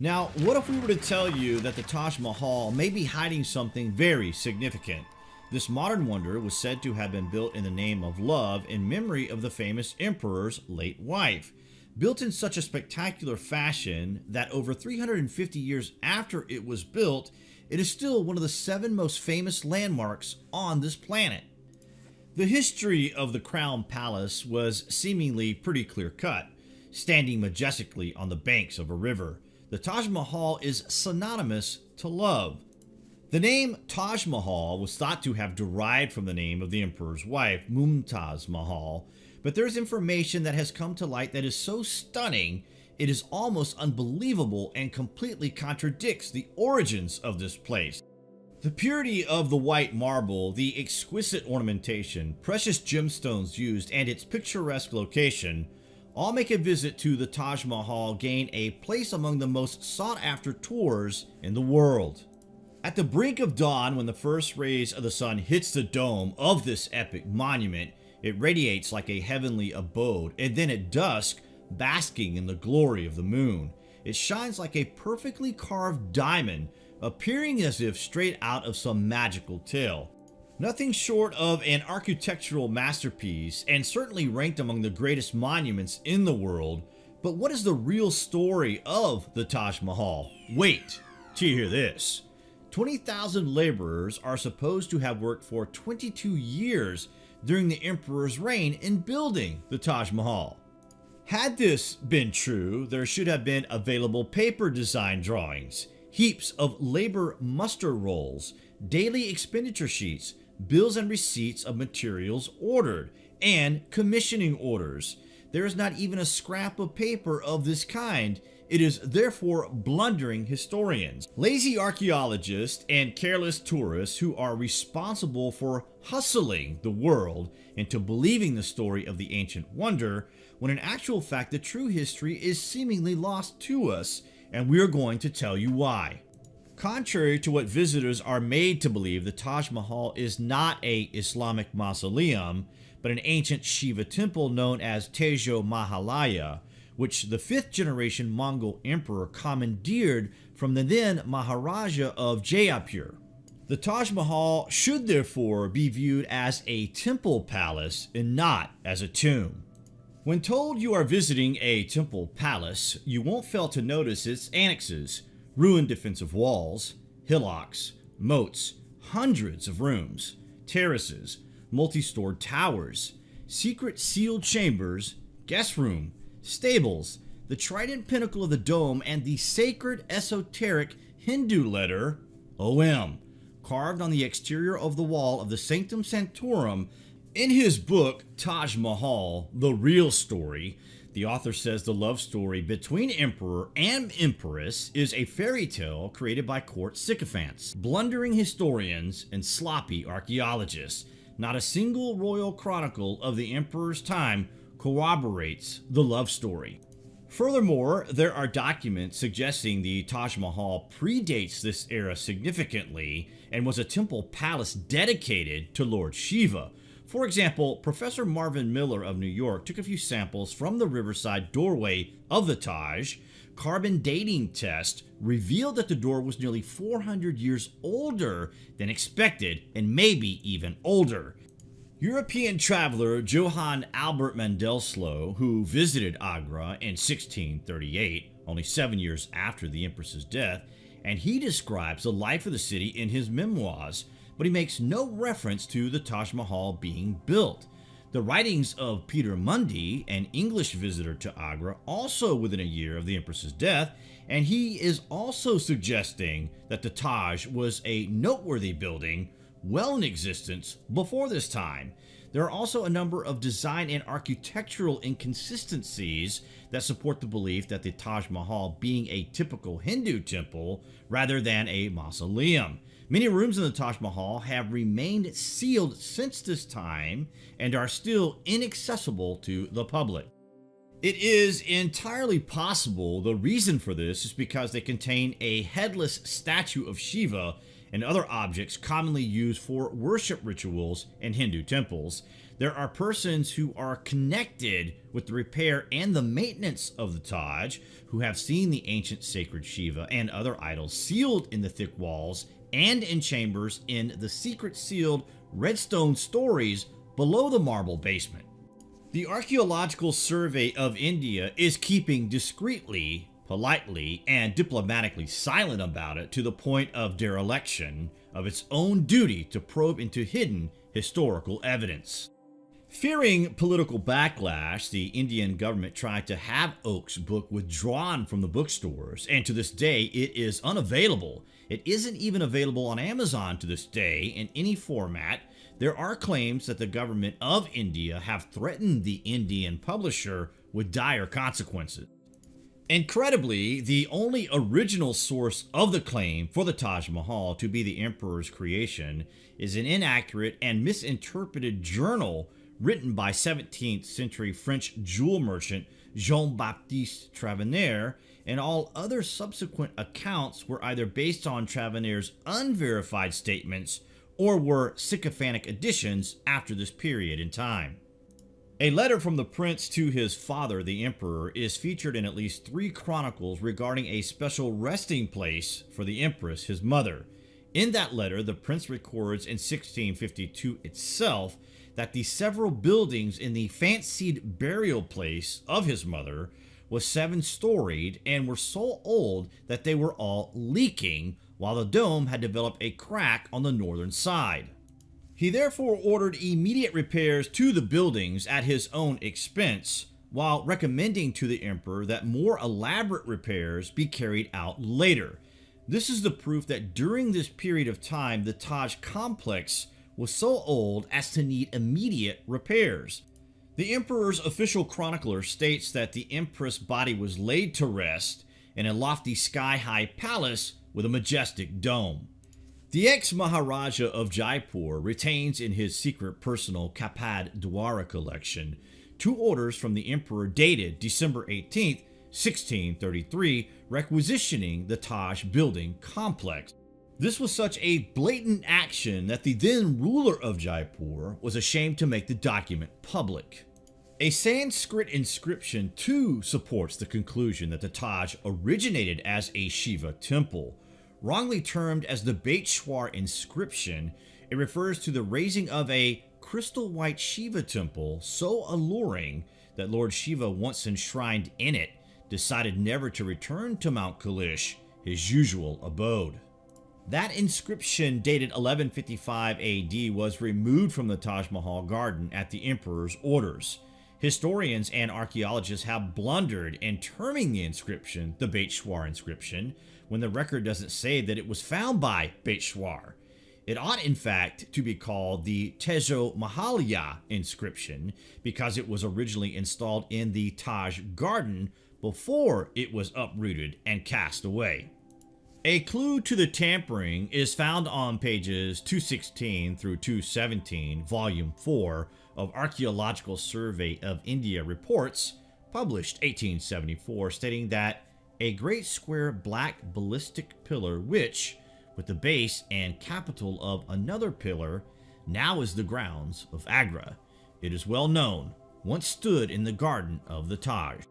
Now, what if we were to tell you that the Taj Mahal may be hiding something very significant? This modern wonder was said to have been built in the name of love in memory of the famous emperor's late wife. Built in such a spectacular fashion that over 350 years after it was built, it is still one of the 7 most famous landmarks on this planet. The history of the Crown Palace was seemingly pretty clear-cut. Standing majestically on the banks of a river, the Taj Mahal is synonymous to love. The name Taj Mahal was thought to have derived from the name of the emperor's wife, Mumtaz Mahal, but there's information that has come to light that is so stunning it is almost unbelievable and completely contradicts the origins of this place. The purity of the white marble, the exquisite ornamentation, precious gemstones used, and its picturesque location all make a visit to the Taj Mahal gain a place among the most sought-after tours in the world. At the brink of dawn, when the first rays of the sun hits the dome of this epic monument, it radiates like a heavenly abode, and then at dusk, basking in the glory of the moon, it shines like a perfectly carved diamond, appearing as if straight out of some magical tale. Nothing short of an architectural masterpiece, and certainly ranked among the greatest monuments in the world. But what is the real story of the Taj Mahal? Wait till you hear this. 20,000 laborers are supposed to have worked for 22 years during the emperor's reign in building the Taj Mahal. Had this been true, there should have been available paper design drawings, heaps of labor muster rolls, daily expenditure sheets, bills and receipts of materials ordered, and commissioning orders. There is not even a scrap of paper of this kind. It is therefore blundering historians, lazy archaeologists, and careless tourists who are responsible for hustling the world into believing the story of the ancient wonder, when in actual fact the true history is seemingly lost to us, and we are going to tell you why. Contrary to what visitors are made to believe, the Taj Mahal is not an Islamic mausoleum, but an ancient Shiva temple known as Tejohahalya, which the 5th generation Mongol emperor commandeered from the then Maharaja of Jaipur. The Taj Mahal should therefore be viewed as a temple palace and not as a tomb. When told you are visiting a temple palace, you won't fail to notice its annexes: ruined defensive walls, hillocks, moats, hundreds of rooms, terraces, multi-stored towers, secret sealed chambers, guest room, stables, the trident pinnacle of the dome, and the sacred esoteric Hindu letter OM carved on the exterior of the wall of the Sanctum Sanctorum. In his book Taj Mahal, The Real Story, the author says the love story between emperor and empress is a fairy tale created by court sycophants, blundering historians, and sloppy archaeologists. Not a single royal chronicle of the emperor's time corroborates the love story. Furthermore, there are documents suggesting the Taj Mahal predates this era significantly and was a temple palace dedicated to Lord Shiva. For example, Professor Marvin Miller of New York took a few samples from the riverside doorway of the Taj. Carbon dating test revealed that the door was nearly 400 years older than expected, and maybe even older. European traveler Johann Albert Mandelsloh, who visited Agra in 1638, only 7 years after the empress's death, and he describes the life of the city in his memoirs, but he makes no reference to the Taj Mahal being built. The writings of Peter Mundy, an English visitor to Agra, also within a year of the empress's death, and he is also suggesting that the Taj was a noteworthy building well in existence before this time. There are also a number of design and architectural inconsistencies that support the belief that the Taj Mahal being a typical Hindu temple rather than a mausoleum. Many rooms in the Taj Mahal have remained sealed since this time and are still inaccessible to the public. It is entirely possible the reason for this is because they contain a headless statue of Shiva and other objects commonly used for worship rituals in Hindu temples. There are persons who are connected with the repair and the maintenance of the Taj who have seen the ancient sacred Shiva and other idols sealed in the thick walls and in chambers in the secret sealed redstone stories below the marble basement. The Archaeological Survey of India is keeping discreetly, politely, and diplomatically silent about it to the point of dereliction of its own duty to probe into hidden historical evidence. Fearing political backlash, the Indian government tried to have Oak's book withdrawn from the bookstores, and to this day it is unavailable. It isn't even available on Amazon to this day in any format. There are claims that the government of India have threatened the Indian publisher with dire consequences. Incredibly, the only original source of the claim for the Taj Mahal to be the emperor's creation is an inaccurate and misinterpreted journal written by 17th century French jewel merchant Jean-Baptiste Tavernier, and all other subsequent accounts were either based on Travernier's unverified statements or were sycophantic additions after this period in time. A letter from the prince to his father, the emperor, is featured in at least 3 chronicles regarding a special resting place for the empress, his mother. In that letter, the prince records in 1652 itself that the several buildings in the fancied burial place of his mother was 7-storied and were so old that they were all leaking, while the dome had developed a crack on the northern side. He therefore ordered immediate repairs to the buildings at his own expense, while recommending to the emperor that more elaborate repairs be carried out later. This is the proof that during this period of time the Taj complex was so old as to need immediate repairs. The emperor's official chronicler states that the empress' body was laid to rest in a lofty sky-high palace with a majestic dome. The ex-Maharaja of Jaipur retains in his secret personal Kapad Dwara collection 2 orders from the emperor dated December 18, 1633, requisitioning the Taj building complex. This was such a blatant action that the then ruler of Jaipur was ashamed to make the document public. A Sanskrit inscription too supports the conclusion that the Taj originated as a Shiva temple. Wrongly termed as the Baiteshwar inscription, it refers to the raising of a crystal white Shiva temple so alluring that Lord Shiva, once enshrined in it, decided never to return to Mount Kailash, his usual abode. That inscription, dated 1155 AD, was removed from the Taj Mahal garden at the emperor's orders. Historians and archaeologists have blundered in terming the inscription the Baiteshwar inscription, when the record doesn't say that it was found by Baiteshwar. It ought, in fact, to be called the tejohahalya inscription, because it was originally installed in the Taj garden before it was uprooted and cast away. A clue to the tampering is found on pages 216 through 217, volume 4 of Archaeological Survey of India reports, published 1874, stating that a great square black ballistic pillar which, with the base and capital of another pillar, now is the grounds of Agra. It is well known, once stood in the garden of the Taj.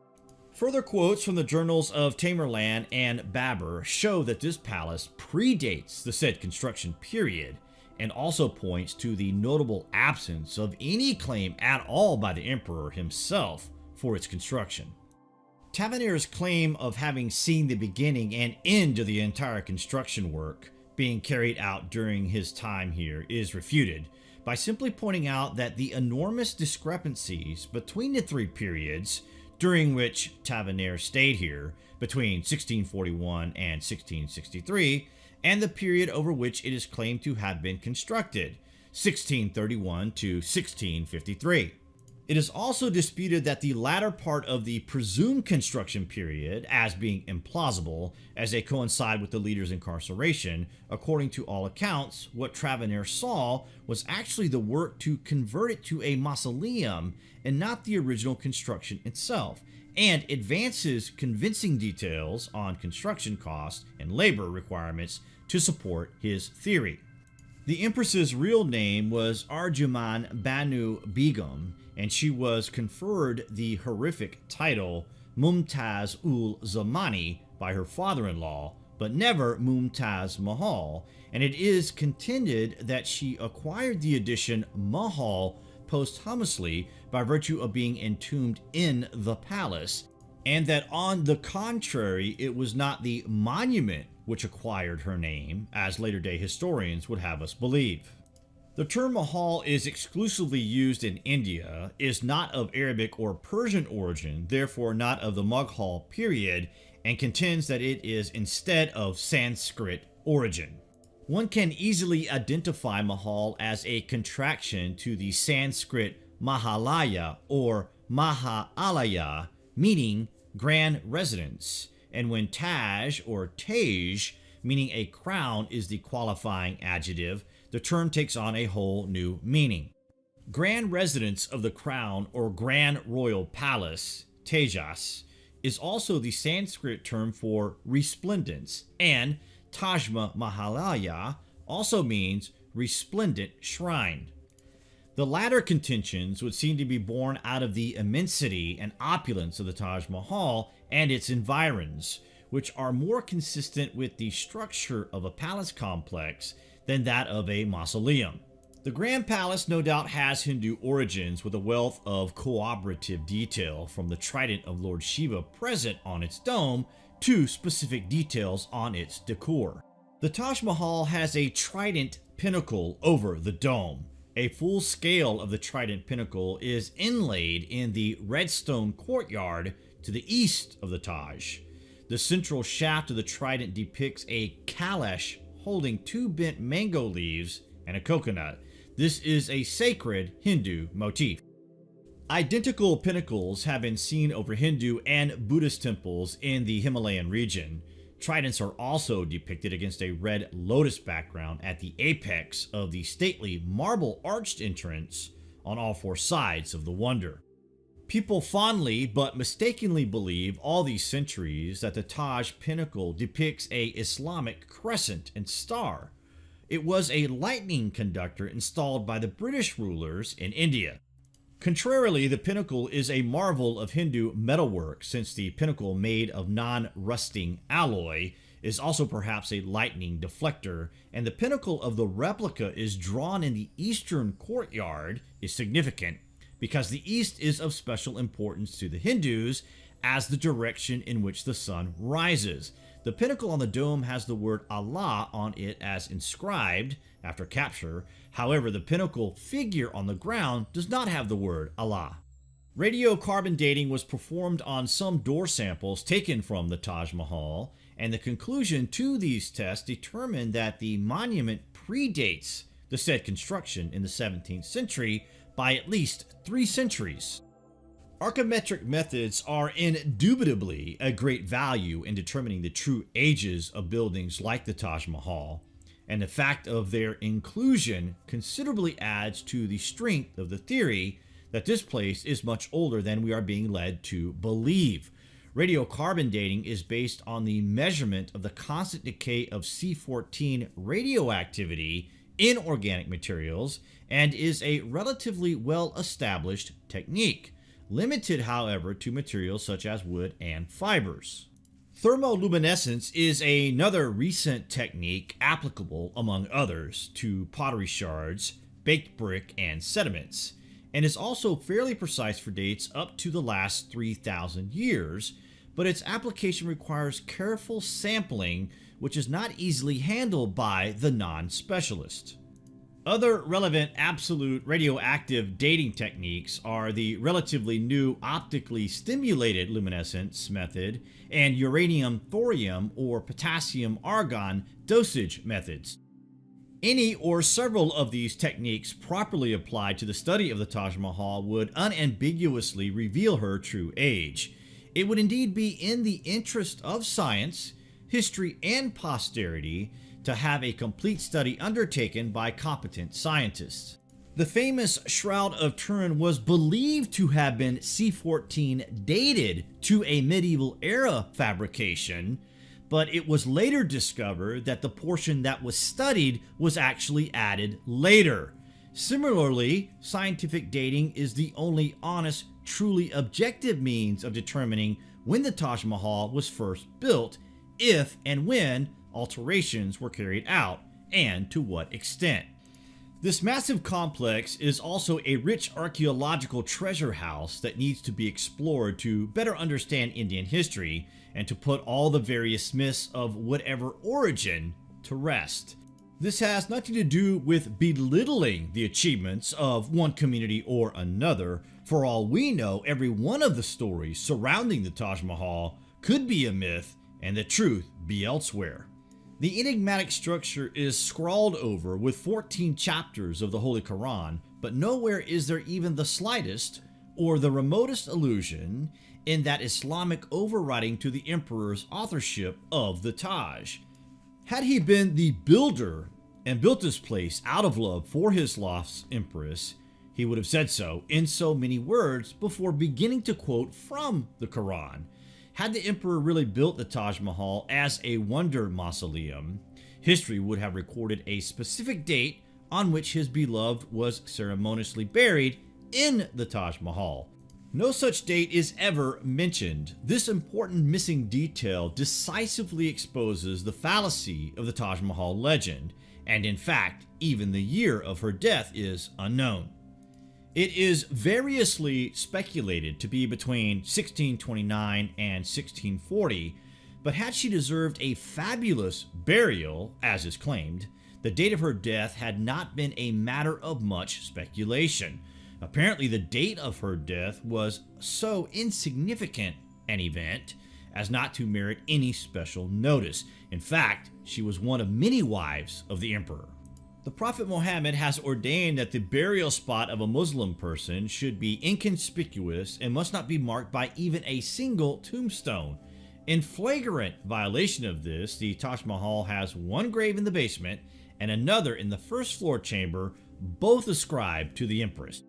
Further quotes from the journals of Tamerlan and Babur show that this palace predates the said construction period, and also points to the notable absence of any claim at all by the emperor himself for its construction. Tavernier's claim of having seen the beginning and end of the entire construction work being carried out during his time here is refuted by simply pointing out that the enormous discrepancies between the 3 periods during which Tavernier stayed here, between 1641 and 1663, and the period over which it is claimed to have been constructed, 1631 to 1653. It is also disputed that the latter part of the presumed construction period, as being implausible, as they coincide with the leader's incarceration. According to all accounts, what Tavernier saw was actually the work to convert it to a mausoleum and not the original construction itself, and advances convincing details on construction costs and labor requirements to support his theory. The empress's real name was Arjuman Banu Begum, and she was conferred the honorific title Mumtaz ul Zamani by her father-in-law, but never Mumtaz Mahal, and it is contended that she acquired the addition Mahal posthumously by virtue of being entombed in the palace, and that on the contrary it was not the monument which acquired her name, as later-day historians would have us believe. The term Mahal is exclusively used in India, is not of Arabic or Persian origin, therefore not of the Mughal period, and contends that it is instead of Sanskrit origin. One can easily identify Mahal as a contraction to the Sanskrit Mahalaya or Mahaalaya, meaning grand residence, and when Taj or Tej, meaning a crown, is the qualifying adjective, the term takes on a whole new meaning. Grand residence of the crown or grand royal palace, Tejas, is also the Sanskrit term for resplendence, and Taj Mahalaya also means resplendent shrine. The latter contentions would seem to be born out of the immensity and opulence of the Taj Mahal and its environs, which are more consistent with the structure of a palace complex than that of a mausoleum. The Grand Palace no doubt has Hindu origins, with a wealth of corroborative detail, from the trident of Lord Shiva present on its dome to specific details on its decor. The Taj Mahal has a trident pinnacle over the dome. A full scale of the trident pinnacle is inlaid in the red stone courtyard to the east of the Taj. The central shaft of the trident depicts a kalash holding 2 bent mango leaves and a coconut. This is a sacred Hindu motif. Identical pinnacles have been seen over Hindu and Buddhist temples in the Himalayan region. Tridents are also depicted against a red lotus background at the apex of the stately marble arched entrance on all 4 sides of the wonder. People fondly but mistakenly believe all these centuries that the Taj pinnacle depicts a Islamic crescent and star. It was a lightning conductor installed by the British rulers in India. Contrarily, the pinnacle is a marvel of Hindu metalwork, since the pinnacle, made of non-rusting alloy, is also perhaps a lightning deflector, and the pinnacle of the replica is drawn in the eastern courtyard is significant, because the east is of special importance to the Hindus as the direction in which the sun rises. The pinnacle on the dome has the word Allah on it as inscribed after capture. However, the pinnacle figure on the ground does not have the word Allah. Radiocarbon dating was performed on some door samples taken from the Taj Mahal, and the conclusion to these tests determined that the monument predates the said construction in the 17th century by at least 3 centuries. Archimetric methods are indubitably a great value in determining the true ages of buildings like the Taj Mahal, and the fact of their inclusion considerably adds to the strength of the theory that this place is much older than we are being led to believe. Radiocarbon dating is based on the measurement of the constant decay of C14 radioactivity in organic materials and is a relatively well-established technique, limited, however, to materials such as wood and fibers. Thermoluminescence is another recent technique applicable, among others, to pottery shards, baked brick, and sediments, and is also fairly precise for dates up to the last 3,000 years, but its application requires careful sampling, which is not easily handled by the non-specialist. Other relevant absolute radioactive dating techniques are the relatively new optically stimulated luminescence method and uranium-thorium or potassium-argon dosage methods. Any or several of these techniques properly applied to the study of the Taj Mahal would unambiguously reveal her true age. It would indeed be in the interest of science, history, and posterity to have a complete study undertaken by competent scientists. The famous Shroud of Turin was believed to have been C14 dated to a medieval era fabrication, but it was later discovered that the portion that was studied was actually added later. Similarly, scientific dating is the only honest, truly objective means of determining when the Taj Mahal was first built, if and when alterations were carried out, and to what extent. This massive complex is also a rich archaeological treasure house that needs to be explored to better understand Indian history and to put all the various myths of whatever origin to rest. This has nothing to do with belittling the achievements of one community or another. For all we know, every one of the stories surrounding the Taj Mahal could be a myth and the truth be elsewhere. The enigmatic structure is scrawled over with 14 chapters of the Holy Quran, but nowhere is there even the slightest or the remotest allusion in that Islamic overriding to the emperor's authorship of the Taj. Had he been the builder and built this place out of love for his lost empress, he would have said so in so many words before beginning to quote from the Quran. Had the emperor really built the Taj Mahal as a wonder mausoleum, history would have recorded a specific date on which his beloved was ceremoniously buried in the Taj Mahal. No such date is ever mentioned. This important missing detail decisively exposes the fallacy of the Taj Mahal legend, and in fact, even the year of her death is unknown. It is variously speculated to be between 1629 and 1640, but had she deserved a fabulous burial, as is claimed, the date of her death had not been a matter of much speculation. Apparently, the date of her death was so insignificant an event as not to merit any special notice. In fact, she was one of many wives of the emperor. The Prophet Muhammad has ordained that the burial spot of a Muslim person should be inconspicuous and must not be marked by even a single tombstone. In flagrant violation of this, the Taj Mahal has one grave in the basement and another in the first floor chamber, both ascribed to the empress.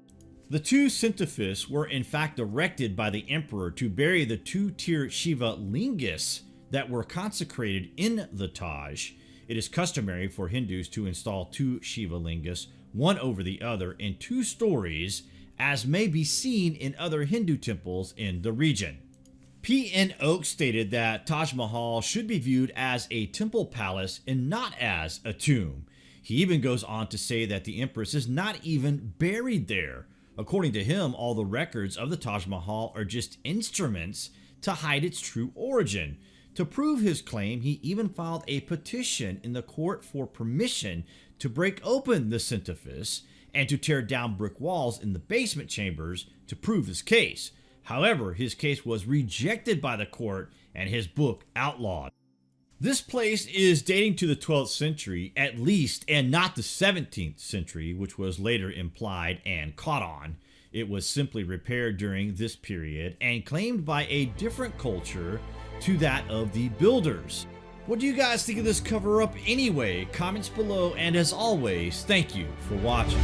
The two centiphs were in fact erected by the emperor to bury the two-tier Shiva lingas that were consecrated in the Taj. It is customary for Hindus to install two Shiva lingas, one over the other, in 2 stories, as may be seen in other Hindu temples in the region. P.N. Oak stated that Taj Mahal should be viewed as a temple palace and not as a tomb. He even goes on to say that the empress is not even buried there. According to him, all the records of the Taj Mahal are just instruments to hide its true origin. To prove his claim, he even filed a petition in the court for permission to break open the centiphs and to tear down brick walls in the basement chambers to prove his case. However, his case was rejected by the court and his book outlawed. This place is dating to the 12th century at least, and not the 17th century, which was later implied and caught on. It was simply repaired during this period and claimed by a different culture to that of the builders. What do you guys think of this cover-up anyway? Comments below, and as always, thank you for watching.